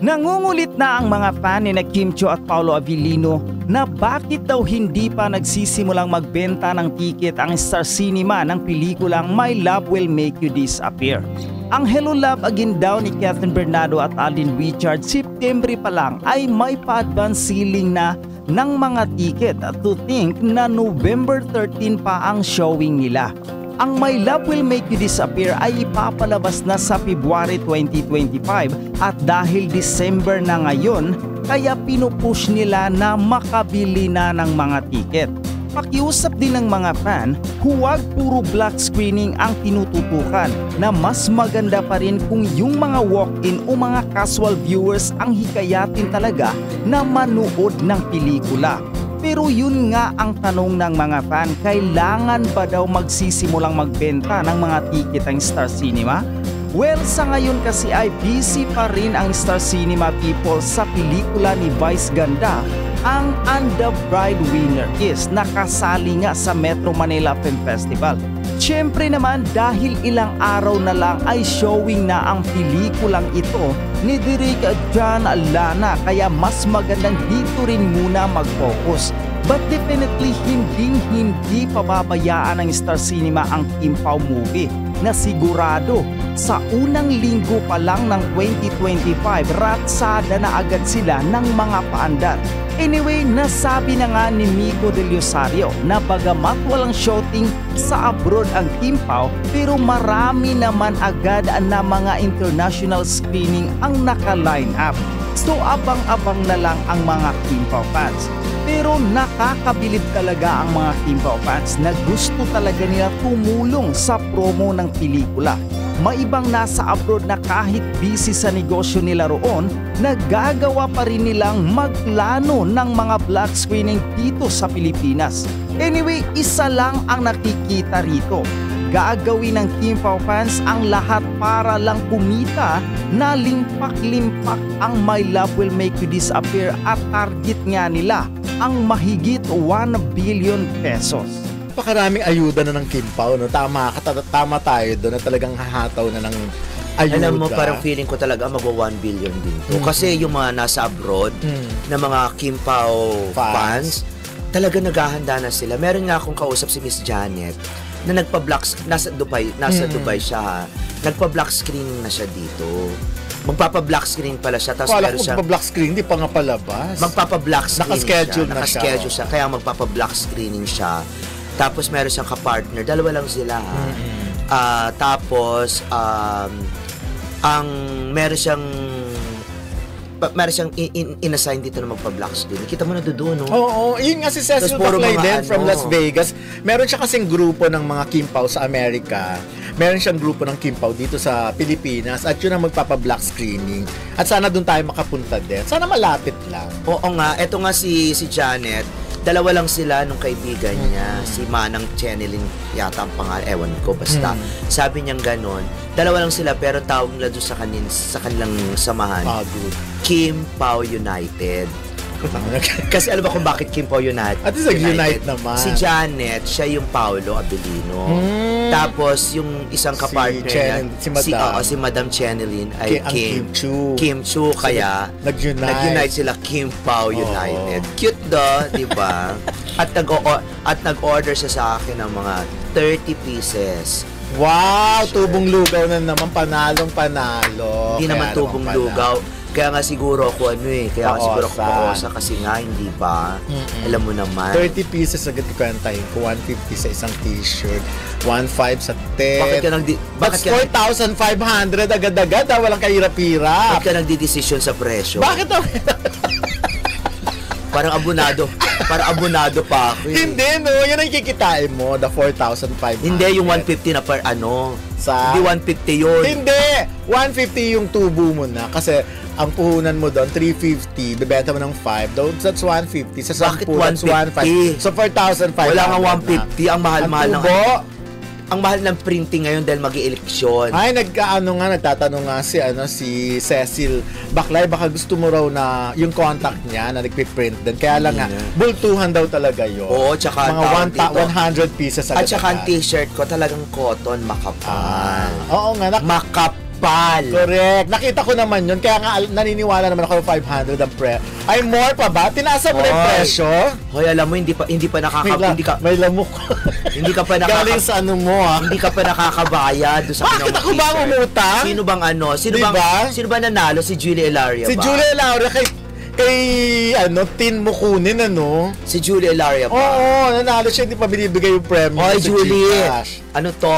Nangungulit na ang mga fan ni Kim Chiu at Paolo Avellino na bakit daw hindi pa nagsisimulang magbenta ng tiket ang Star Cinema ng pelikulang My Love Will Make You Disappear. Ang Hello Love Again daw ni Catherine Bernardo at Alden Richards September pa lang ay may pa-advance ceiling na ng mga tiket at to think na November 13 pa ang showing nila. Ang My Love Will Make You Disappear ay ipapalabas na sa February 2025 at dahil December na ngayon, kaya pinupush nila na makabili na ng mga tiket. Pakiusap din ng mga fan, huwag puro black screening ang tinututukan na mas maganda pa rin kung yung mga walk-in o mga casual viewers ang hikayatin talaga na manood ng pelikula. Pero yun nga ang tanong ng mga fan, kailangan ba daw magsisimulang magbenta ng mga tiket ang Star Cinema? Well, sa ngayon kasi ay busy pa rin ang Star Cinema people sa pelikula ni Vice Ganda. Ang And the Bride Winner Is nakasali nga sa Metro Manila Film Festival. Siyempre naman dahil ilang araw na lang ay showing na ang pelikulang ito ni Direk John Lana kaya mas magandang dito rin muna mag-focus. But definitely hindi pababayaan ng Star Cinema ang Kim Pao movie na sigurado sa unang linggo pa lang ng 2025 ratsada na agad sila ng mga paandar. Anyway, nasabi na nga ni Miko Del Rosario na bagamat walang shooting sa abroad ang Kim Pao pero marami naman agad na mga international screening ang naka-line up. So abang-abang na lang ang mga Kim Pao fans. Pero nakakabilib talaga ang mga Kim Pao fans na gusto talaga nila tumulong sa promo ng pelikula. May ibang nasa abroad na kahit busy sa negosyo nila roon, nagagawa pa rin nilang magplano ng mga black screening dito sa Pilipinas. Anyway, isa lang ang nakikita rito. Gagawin ng Kim Pao fans ang lahat para lang kumita na limpak-limpak ang My Love Will Make You Disappear at target nga nila ang mahigit 1 billion pesos. Napakaraming ayuda na ng Kim Pao, no? Tama tayo doon na talagang hahataw na ng ayuda. Alam mo, parang feeling ko talaga magwa 1 billion din to. Kasi yung mga nasa abroad na mga Kim Pao fans, talaga naghahanda na sila. Meron nga akong kausap si Miss Janet na nasa Dubai siya ha. Nagpa-black screening na siya dito. Magpapa-black screen pala siya. Tapos meron siya magpapa-black screen, di pa nga palabas. Magpapa-black screen Nakaschedule siya. Nakaschedule siya. Kaya magpapa-black screening siya. Tapos meron siyang ka-partner. Dalawa lang sila ha. Tapos meron siyang in-assign dito na magpa-black screen. Kita mo na doon, no? Oo, yun nga si Cecil Baclay din from Las Vegas. Meron siya kasing grupo ng mga Kim Pao sa Amerika. Meron siyang grupo ng Kim Pao dito sa Pilipinas at yun ang magpapa-black screening. At sana doon tayo makapunta din. Sana malapit lang. Oo nga, eto nga si Janet. Dalawa lang sila nung kaibigan niya, si Manang Chenelin yata ang pangalan, ewan ko, basta. Sabi niyang ganon, dalawa lang sila pero tawag nila doon sa kanilang samahan, Kim Pao United. Kasi alam ba kung bakit Kim Pao United? At least United naman. Si Janet, siya yung Paolo Avellino. Tapos yung isang kapartner niya, si Madam Chenelin ay Kim Chiu. Kaya nag-unite sila, Kim Pao United. Cute do, di ba? At nag-order siya sa akin ng mga 30 pieces. Wow! Tubong lugaw na naman. Panalong-panalo. Hindi naman tubong lugaw. Kaya nga siguro ako kaya nga siguro ako pakosa kasi nga hindi ba alam mo naman 30 pieces agad ikwentahin ko, 150 sa isang t-shirt, 1.5 sa tent. That's 4,500 agad-agad walang kahirap-hirap. Bakit ka nagdi-decision sa presyo? Bakit Parang abonado pa ako Hindi no, yan ang kikitain mo, the 4,500. Hindi, yung 150 na per hindi 150 yun. Hindi, 150 yung tubo mo na kasi ang puhunan mo doon 350, bebenta mo ng 5, that's 150 sa 10 that's 150. So 4,500. Wala nga 150, ang mahal-mahal ng ang mahal ng printing ngayon dahil mag-i-eleksyon. Ay, nagtatanong nga si Cecil Baclay, baka gusto mo raw na yung contact niya na nagpiprint din. Kaya lang nga, bultuhan daw talaga yun. Oo, tsaka mga 100 pieces agad. At tsaka ang t-shirt ko talagang cotton, makapal. Oo nga. Makapal. Kapal. Correct. Nakita ko naman yun. Kaya nga naniniwala naman ako 500 ang Ay, more pa ba? Tinaasa mo na yung presyo? Hoy, alam mo, hindi pa may lamok. Hindi ka pa galing sa ano mo, ha? Hindi ka pa nakakabayad doon sa Bakit ako ba umutang? Sino bang ano? Diba? Sino ba nanalo? Si Julie Elaria ba? Si Julie Elaria kay tin mo kunin, ano? Si Julie Elaria ba? Oo, nanalo siya, hindi pa binibigay yung premyo. Hoy, Julie, ano to?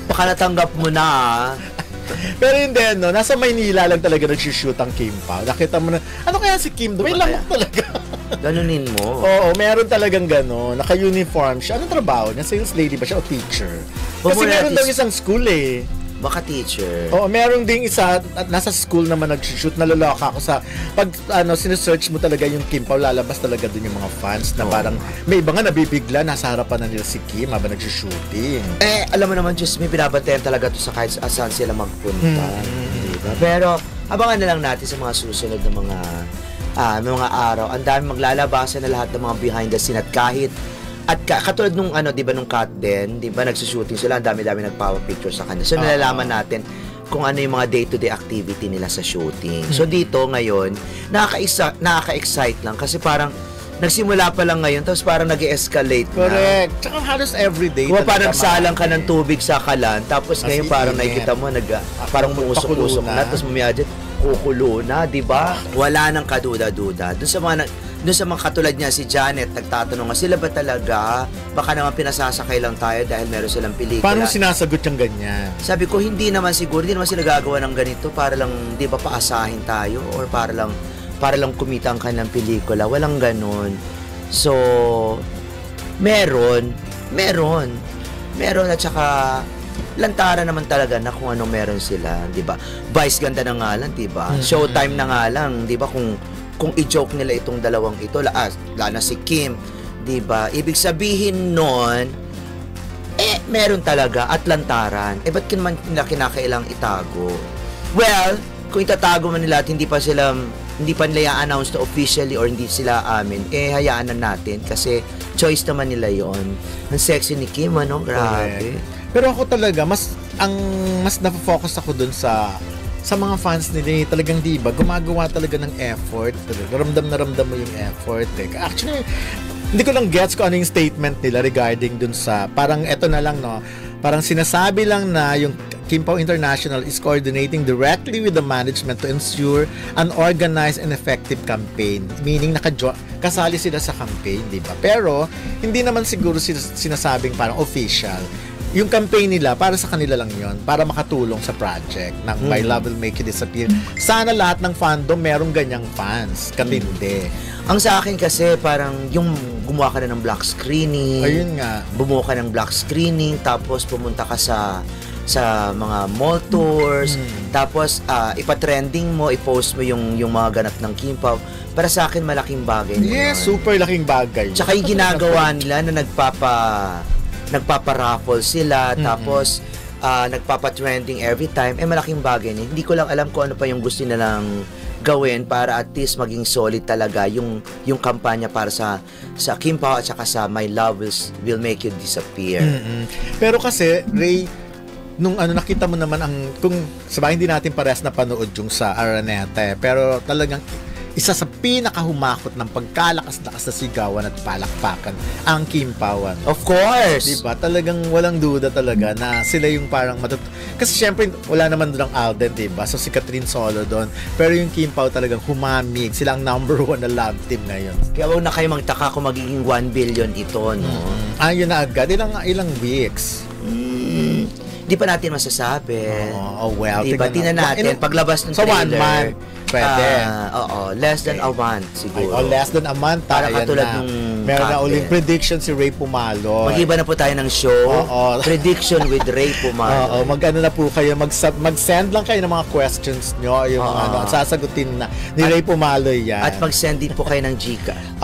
Baka natanggap mo na, Pero hindi, no? Nasa Maynila lang talaga nag-shoot ang Kim Pao. Nakita mo na, ano kaya si Kim doon? May lamok talaga. Ganunin mo. Oo, meron talagang gano'n. Naka-uniform siya. Anong trabaho niya? Sales lady ba siya o teacher? Kasi meron daw isang school eh. Baka teacher. Oo, meron ding isa at nasa school naman nag-shoot. Naloloka ako sa pag sinesearch mo talaga yung Kim Pao, lalabas talaga dun yung mga fans na parang may iba nga nabibigla, nasa harapan na nila si Kim habang nag-shooting. Alam mo naman, just may binabantayan talaga to sa kahit saan sila magpunta. Diba? Pero abangan na lang natin sa mga susunod na mga araw. Ang dami maglalabasan na lahat ng mga behind the scene at kahit katulad nung di ba nung Kat din, di ba nagsushooting sila, ang dami-dami nagpawa picture sa kanya. So nalalaman natin kung ano yung mga day-to-day activity nila sa shooting. So dito ngayon, nakaka-excite lang kasi parang nagsimula pa lang ngayon tapos parang nag-escalate na. Correct. Tsaka halos everyday. Kung parang nagsalang ka ng tubig sa kalan tapos ngayon parang nakikita mo parang umusok-usok na tapos mamaya dyan kukulo na, di ba? Wala nang kaduda-duda. Doon sa mga katulad niya, si Janet, nagtatanong nga, sila ba talaga? Baka naman pinasasakay lang tayo dahil meron silang pelikula. Paano sinasagot yung ganyan? Sabi ko, hindi naman siguro, hindi naman sila gagawa ng ganito para lang, di ba, paasahin tayo or para lang kumita ang kanilang pelikula. Walang ganun. So, meron at saka lantaran naman talaga na kung ano meron sila, 'di ba? Vice ganda na nga lang, 'di ba? Showtime na nga lang, 'di ba? Kung i-joke nila itong dalawang ito, lalo si Kim, 'di ba? Ibig sabihin noon meron talaga at lantaran. Ba't naman nila kinakailang itago? Well, kung itatago man nila at hindi pa nila i-announce na officially or hindi sila amin, hayaan na natin kasi choice naman nila yon. Ang sexy ni Kim, ano? Grabe. Pero ako talaga, mas na-focus ako dun sa mga fans nila, talagang diba, gumagawa talaga ng effort. Ramdam mo yung effort. Actually, hindi ko lang gets kung ano yung statement nila regarding dun sa, parang eto na lang, no? Parang sinasabi lang na yung Kim Pao International is coordinating directly with the management to ensure an organized and effective campaign. Meaning, kasali sila sa campaign, diba? Pero, hindi naman siguro sinasabing parang official. Yung campaign nila, para sa kanila lang yon, para makatulong sa project ng My Love Will Make You Disappear. Sana lahat ng fandom merong ganyang fans. Katindi. Ang sa akin kasi, parang yung gumawa ka na ng black screening. Ayun nga. Bumuo ka ng black screening, tapos pumunta ka sa mga mall tours, tapos ipa-trending mo, i-post mo yung mga ganap ng Kim Pao. Para sa akin, malaking bagay. Yes, super laking bagay. Tsaka yung ginagawa nila na nagpapa-raffle sila, tapos nagpapa-trending every time, malaking bagay. Hindi ko lang alam kung ano pa yung gusto nilang gawin para at least maging solid talaga yung kampanya para sa Kim Pao at saka sa My Love Will Make You Disappear. Pero kasi, Ray, nung nakita mo naman kung sabay hindi natin parehas na panood yung sa Araneta, pero talagang isa sa pinakahumakot ng pagkalakas-lakas na sigawan at palakpakan ang Kim Pao. Of course! Diba? Talagang walang duda talaga na sila yung parang kasi syempre wala naman doon ang Alden, diba? So si Catherine solo doon. Pero yung Kim Pao talagang humamig. Sila ang number 1 na love team ngayon. Kaya huwag na kayo magtaka kung magiging 1 billion ito, no? Yun na agad. Ilang weeks. Di pa natin masasabi. Well. Diba? Tingnan natin. Paglabas ng trailer. 1 month. Pwede. Less than a month siguro. Less than a month. Para katulad nung meron na uling prediction si Ray Pumalo. Mag-iba na po tayo ng show. Prediction with Ray Pumalo. Mag-ano na po kayo. Mag-send lang kayo ng mga questions nyo. Yung at sasagutin na ni Ray Pumalo yan. At mag-send din po kayo ng Gcash.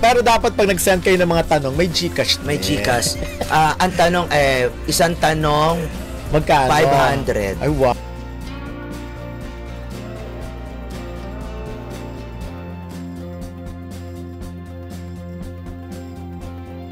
Pero dapat pag nag-send kayo ng mga tanong, may Gcash. May Gcash. Ang tanong, isang tanong, magkano? 500. Ay, wow.